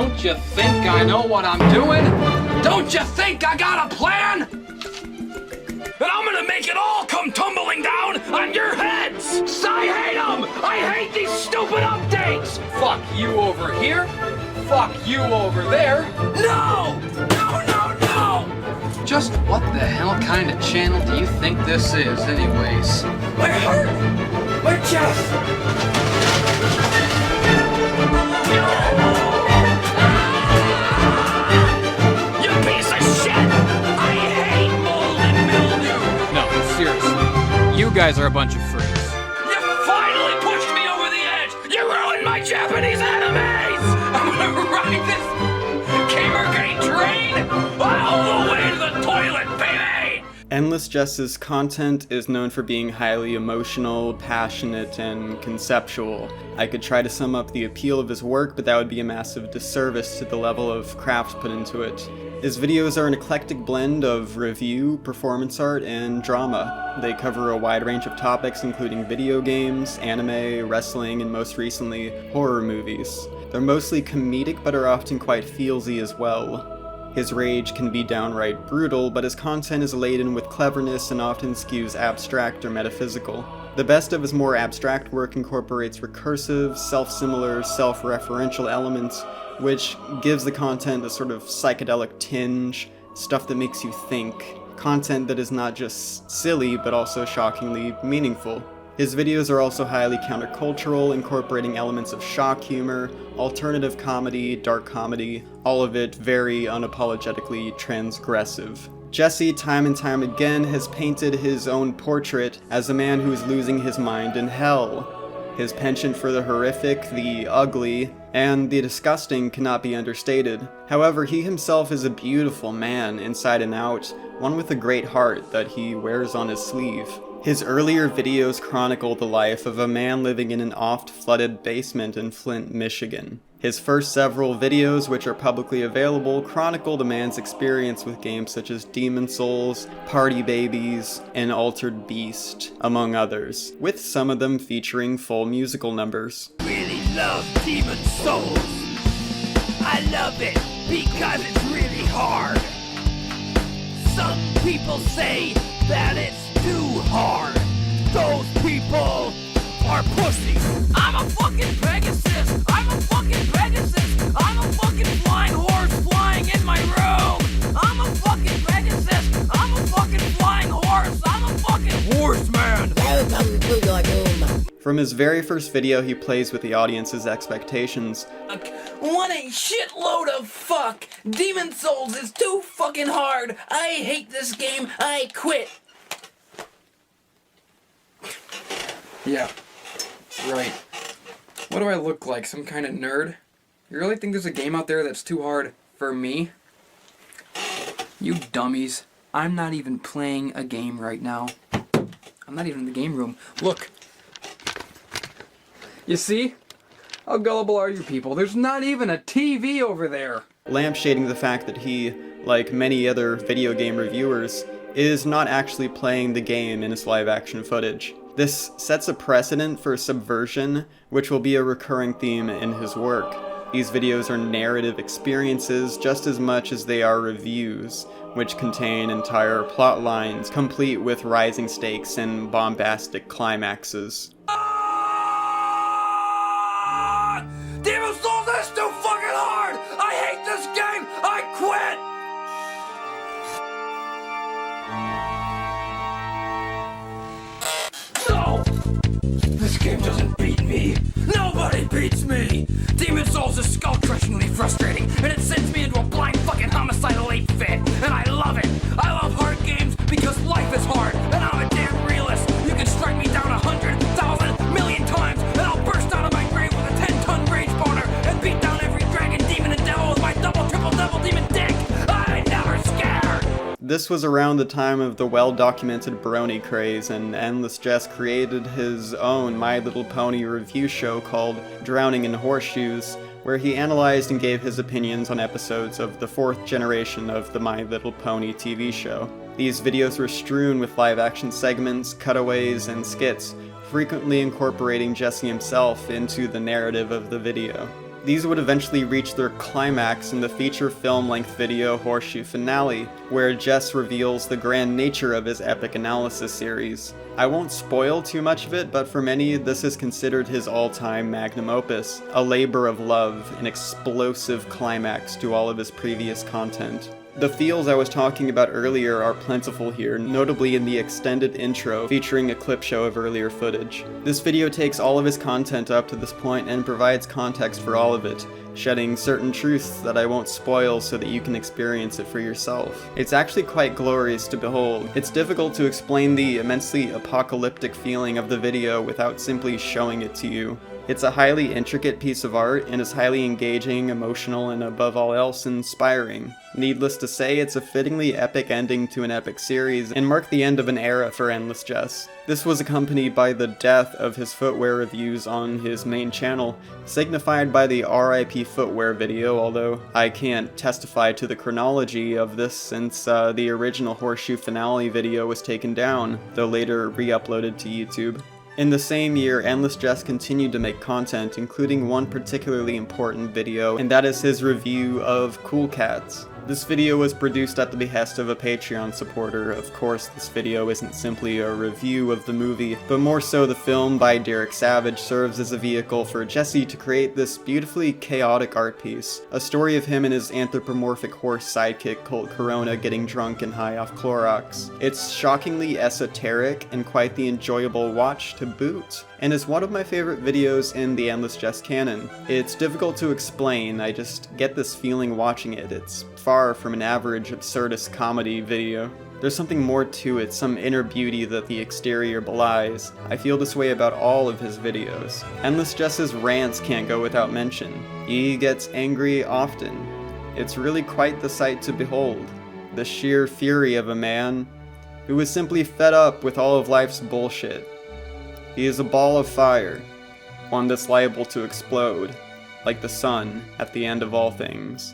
Don't you think I know what I'm doing? Don't you think I got a plan? And I'm gonna make it all come tumbling down on your heads! I hate them! I hate these stupid updates! Fuck you over here. Fuck you over there. No! No, no, no! Just what the hell kind of channel do you think this is, anyways? My heart! My chest! You piece of shit! I hate mold and mildew! No, seriously. You guys are a bunch of freaks. You finally pushed me over the edge! You ruined my Japanese animes! I'm gonna ride this Gamergate train all the way to the toilet, baby! Endless Jess's content is known for being highly emotional, passionate, and conceptual. I could try to sum up the appeal of his work, but that would be a massive disservice to the level of craft put into it. His videos are an eclectic blend of review, performance art, and drama. They cover a wide range of topics including video games, anime, wrestling, and most recently, horror movies. They're mostly comedic, but are often quite feelsy as well. His rage can be downright brutal, but his content is laden with cleverness and often skews abstract or metaphysical. The best of his more abstract work incorporates recursive, self-similar, self-referential elements, which gives the content a sort of psychedelic tinge, stuff that makes you think, content that is not just silly, but also shockingly meaningful. His videos are also highly countercultural, incorporating elements of shock humor, alternative comedy, dark comedy, all of it very unapologetically transgressive. Jesse, time and time again, has painted his own portrait as a man who is losing his mind in hell. His penchant for the horrific, the ugly, and the disgusting cannot be understated. However, he himself is a beautiful man, inside and out, one with a great heart that he wears on his sleeve. His earlier videos chronicle the life of a man living in an oft-flooded basement in Flint, Michigan. His first several videos, which are publicly available, chronicle the man's experience with games such as Demon's Souls, Party Babies, and Altered Beast, among others, with some of them featuring full musical numbers. Really love Demon's Souls. I love it because it's really hard. Some people say that it's too hard. Those people are pussies. I'm a fucking Pegasus. I'm a fucking Pegasus. I'm a fucking flying horse flying in my room. I'm a fucking Pegasus. I'm a fucking flying horse. I'm a fucking horseman. Welcome to your doom. From his very first video, he plays with the audience's expectations. What a shitload of fuck. Demon's Souls is too fucking hard. I hate this game. I quit. Yeah, right. What do I look like, some kind of nerd? You really think there's a game out there that's too hard for me? You dummies. I'm not even playing a game right now. I'm not even in the game room. Look. You see? How gullible are you people? There's not even a TV over there! Lampshading the fact that he, like many other video game reviewers, is not actually playing the game in his live-action footage. This sets a precedent for subversion, which will be a recurring theme in his work. These videos are narrative experiences just as much as they are reviews, which contain entire plot lines, complete with rising stakes and bombastic climaxes. Demon's Souls is too fucking hard! I hate this game! I quit! No! This game doesn't beat me. Nobody beats me! Demon's Souls is skull-crushingly frustrating, and it sends me into a blind fucking homicidal ape fit, and I love it! I love hard games because life is hard, and I'm a damn realist! You can strike me down 100,000 million times, and I'll burst out of my grave with a 10-ton rage boner, and beat down every dragon, demon, and devil with my double, triple, double demon dick! I never scared! This was around the time of the well-documented brony craze, and Endless Jess created his own My Little Pony review show called Drowning in Horseshoes, where he analyzed and gave his opinions on episodes of the fourth generation of the My Little Pony TV show. These videos were strewn with live-action segments, cutaways, and skits, frequently incorporating Jesse himself into the narrative of the video. These would eventually reach their climax in the feature film-length video Horseshoe Finale, where Jess reveals the grand nature of his epic analysis series. I won't spoil too much of it, but for many, this is considered his all-time magnum opus, a labor of love, an explosive climax to all of his previous content. The feels I was talking about earlier are plentiful here, notably in the extended intro featuring a clip show of earlier footage. This video takes all of his content up to this point and provides context for all of it, shedding certain truths that I won't spoil so that you can experience it for yourself. It's actually quite glorious to behold. It's difficult to explain the immensely apocalyptic feeling of the video without simply showing it to you. It's a highly intricate piece of art and is highly engaging, emotional, and above all else, inspiring. Needless to say, it's a fittingly epic ending to an epic series and marked the end of an era for Endless Jess. This was accompanied by the death of his footwear reviews on his main channel, signified by the RIP footwear video, although I can't testify to the chronology of this since the original Horseshoe Finale video was taken down, though later re-uploaded to YouTube. In the same year, Endless Jess continued to make content, including one particularly important video, and that is his review of Cool Cats. This video was produced at the behest of a Patreon supporter. Of course, this video isn't simply a review of the movie, but more so the film by Derek Savage serves as a vehicle for Jesse to create this beautifully chaotic art piece, a story of him and his anthropomorphic horse sidekick Colt Corona getting drunk and high off Clorox. It's shockingly esoteric and quite the enjoyable watch to boot, and is one of my favorite videos in the Endless Jess canon. It's difficult to explain, I just get this feeling watching it. It's far from an average absurdist comedy video. There's something more to it, some inner beauty that the exterior belies. I feel this way about all of his videos. Endless Jess's rants can't go without mention. He gets angry often. It's really quite the sight to behold. The sheer fury of a man who is simply fed up with all of life's bullshit. He is a ball of fire, one that's liable to explode, like the sun at the end of all things.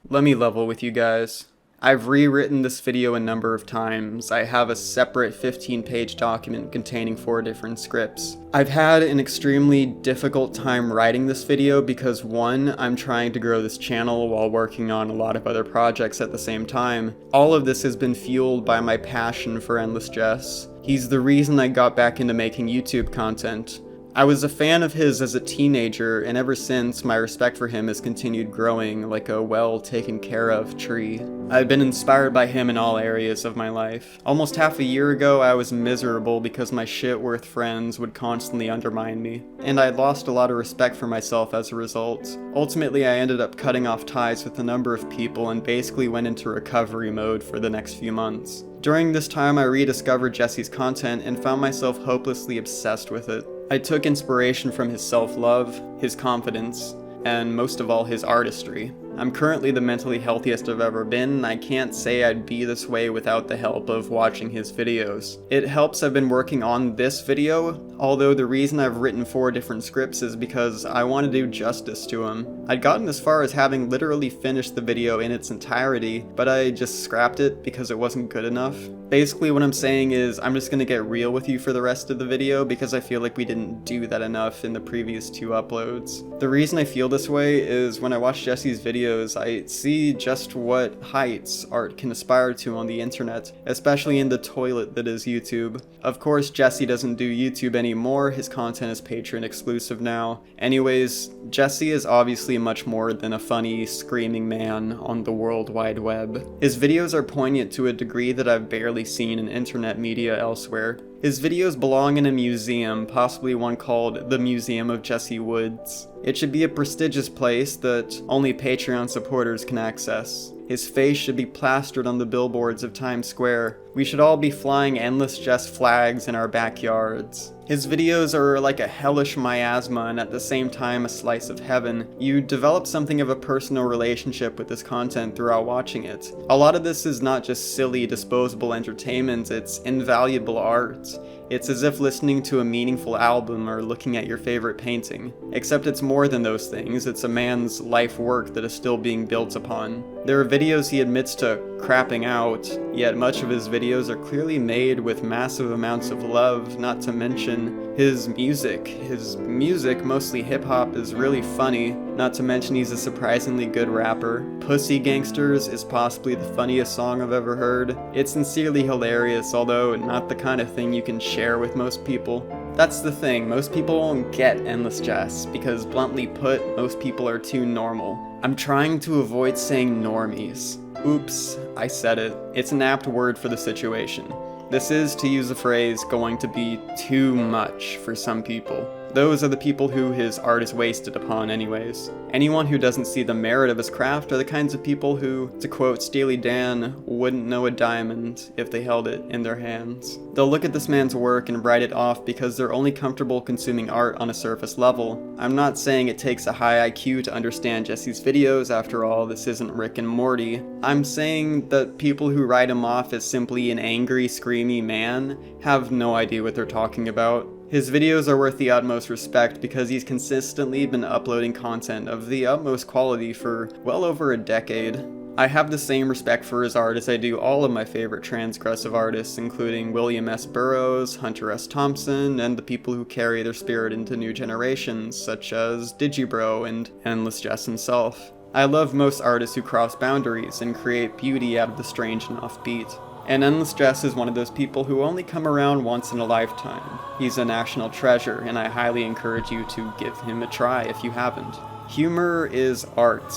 Let me level with you guys. I've rewritten this video a number of times. I have a separate 15-page document containing 4 different scripts. I've had an extremely difficult time writing this video because 1, I'm trying to grow this channel while working on a lot of other projects at the same time. All of this has been fueled by my passion for Endless Jess. He's the reason I got back into making YouTube content. I was a fan of his as a teenager, and ever since, my respect for him has continued growing like a well-taken-care-of tree. I've been inspired by him in all areas of my life. Almost half a year ago, I was miserable because my shit-worth friends would constantly undermine me, and I had lost a lot of respect for myself as a result. Ultimately, I ended up cutting off ties with a number of people and basically went into recovery mode for the next few months. During this time, I rediscovered Jesse's content and found myself hopelessly obsessed with it. I took inspiration from his self-love, his confidence, and most of all, his artistry. I'm currently the mentally healthiest I've ever been, and I can't say I'd be this way without the help of watching his videos. It helps I've been working on this video, although the reason I've written 4 different scripts is because I want to do justice to him. I'd gotten as far as having literally finished the video in its entirety, but I just scrapped it because it wasn't good enough. Basically what I'm saying is I'm just gonna get real with you for the rest of the video because I feel like we didn't do that enough in the previous 2 uploads. The reason I feel this way is when I watch Jesse's videos, I see just what heights art can aspire to on the internet, especially in the toilet that is YouTube. Of course, Jesse doesn't do YouTube anymore, his content is Patreon exclusive now. Anyways, Jesse is obviously much more than a funny, screaming man on the World Wide Web. His videos are poignant to a degree that I've barely seen in internet media elsewhere. His videos belong in a museum, possibly one called the Museum of Jesse Woods. It should be a prestigious place that only Patreon supporters can access. His face should be plastered on the billboards of Times Square. We should all be flying Endless Jess flags in our backyards. His videos are like a hellish miasma and at the same time a slice of heaven. You develop something of a personal relationship with this content throughout watching it. A lot of this is not just silly, disposable entertainment, it's invaluable art. It's as if listening to a meaningful album or looking at your favorite painting. Except it's more than those things, it's a man's life work that is still being built upon. There are videos he admits to crapping out, yet much of his videos are clearly made with massive amounts of love, not to mention his music. His music, mostly hip-hop, is really funny. not to mention he's a surprisingly good rapper. Pussy Gangsters is possibly the funniest song I've ever heard. It's sincerely hilarious, although not the kind of thing you can share with most people. That's the thing, most people won't get Endless Jess, because bluntly put, most people are too normal. I'm trying to avoid saying normies. Oops, I said it. It's an apt word for the situation. This is, to use a phrase, going to be too much for some people. Those are the people who his art is wasted upon anyways. Anyone who doesn't see the merit of his craft are the kinds of people who, to quote Steely Dan, wouldn't know a diamond if they held it in their hands. They'll look at this man's work and write it off because they're only comfortable consuming art on a surface level. I'm not saying it takes a high IQ to understand Jesse's videos, after all, this isn't Rick and Morty. I'm saying that people who write him off as simply an angry, screamy man have no idea what they're talking about. His videos are worth the utmost respect because he's consistently been uploading content of the utmost quality for well over a decade. I have the same respect for his art as I do all of my favorite transgressive artists, including William S. Burroughs, Hunter S. Thompson, and the people who carry their spirit into new generations, such as Digibro and Endless Jess himself. I love most artists who cross boundaries and create beauty out of the strange and offbeat. And Endless Jess is one of those people who only come around once in a lifetime. He's a national treasure, and I highly encourage you to give him a try if you haven't. Humor is art.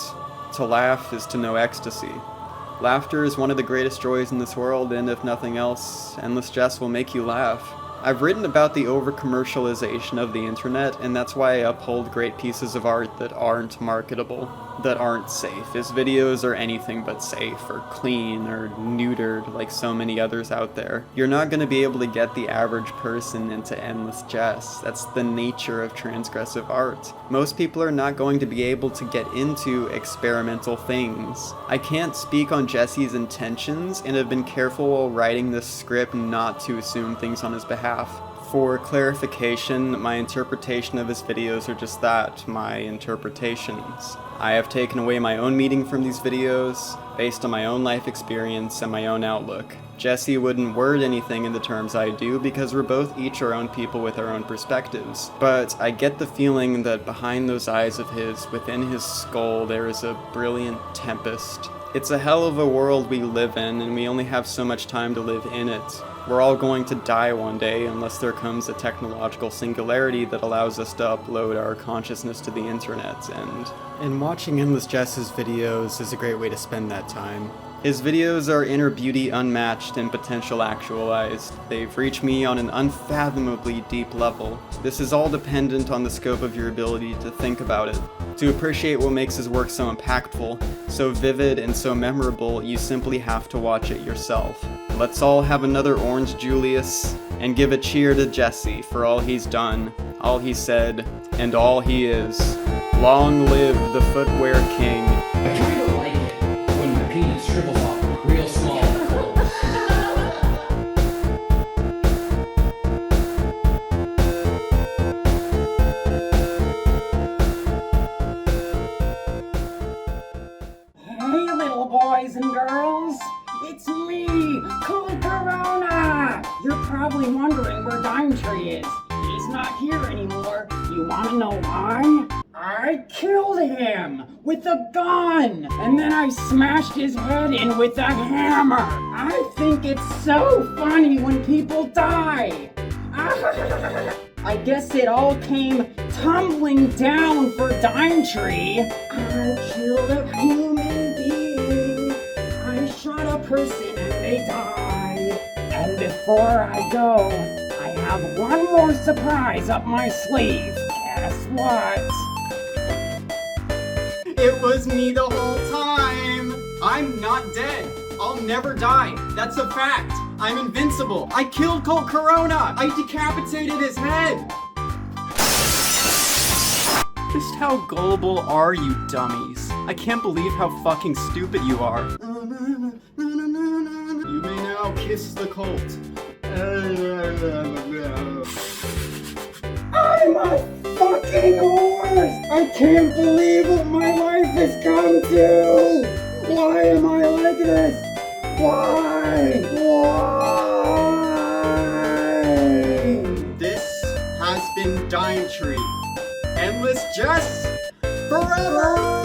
To laugh is to know ecstasy. Laughter is one of the greatest joys in this world, and if nothing else, Endless Jess will make you laugh. I've written about the over-commercialization of the internet, and that's why I uphold great pieces of art that aren't marketable, that aren't safe. His videos are anything but safe, or clean, or neutered, like so many others out there. You're not going to be able to get the average person into Endless Jess. That's the nature of transgressive art. Most people are not going to be able to get into experimental things. I can't speak on Jesse's intentions, and have been careful while writing this script not to assume things on his behalf. For clarification, my interpretation of his videos are just that, my interpretations. I have taken away my own meaning from these videos, based on my own life experience and my own outlook. Jesse wouldn't word anything in the terms I do because we're both each our own people with our own perspectives. But I get the feeling that behind those eyes of his, within his skull, there is a brilliant tempest. It's a hell of a world we live in, and we only have so much time to live in it. We're all going to die one day unless there comes a technological singularity that allows us to upload our consciousness to the internet, and watching Endless Jess's videos is a great way to spend that time. His videos are inner beauty unmatched and potential actualized. They've reached me on an unfathomably deep level. This is all dependent on the scope of your ability to think about it. To appreciate what makes his work so impactful, so vivid, and so memorable, you simply have to watch it yourself. Let's all have another Orange Julius, and give a cheer to Jesse for all he's done, all he said, and all he is. Long live the Footwear King. I kind of like it when my penis shrivels off real small. Hey, little boys and girls, it's me, Cool Corona. You're probably wondering where DimeTree is. He's not here anymore. You want to know why? I killed him with a gun, and then I smashed his head in with a hammer. I think it's so funny when people die. I guess it all came tumbling down for DimeTree. I killed a human being. I shot a person and they died. And before I go, I have one more surprise up my sleeve. Guess what? It was me the whole time! I'm not dead. I'll never die. That's a fact. I'm invincible. I killed Colt Corona. I decapitated his head. Just how gullible are you dummies? I can't believe how fucking stupid you are. You may now kiss the Colt. I'm a fucking horse! I can't believe what my life has come to! Why am I like this? Why? Why? This has been DimeTree. Endless Jess forever!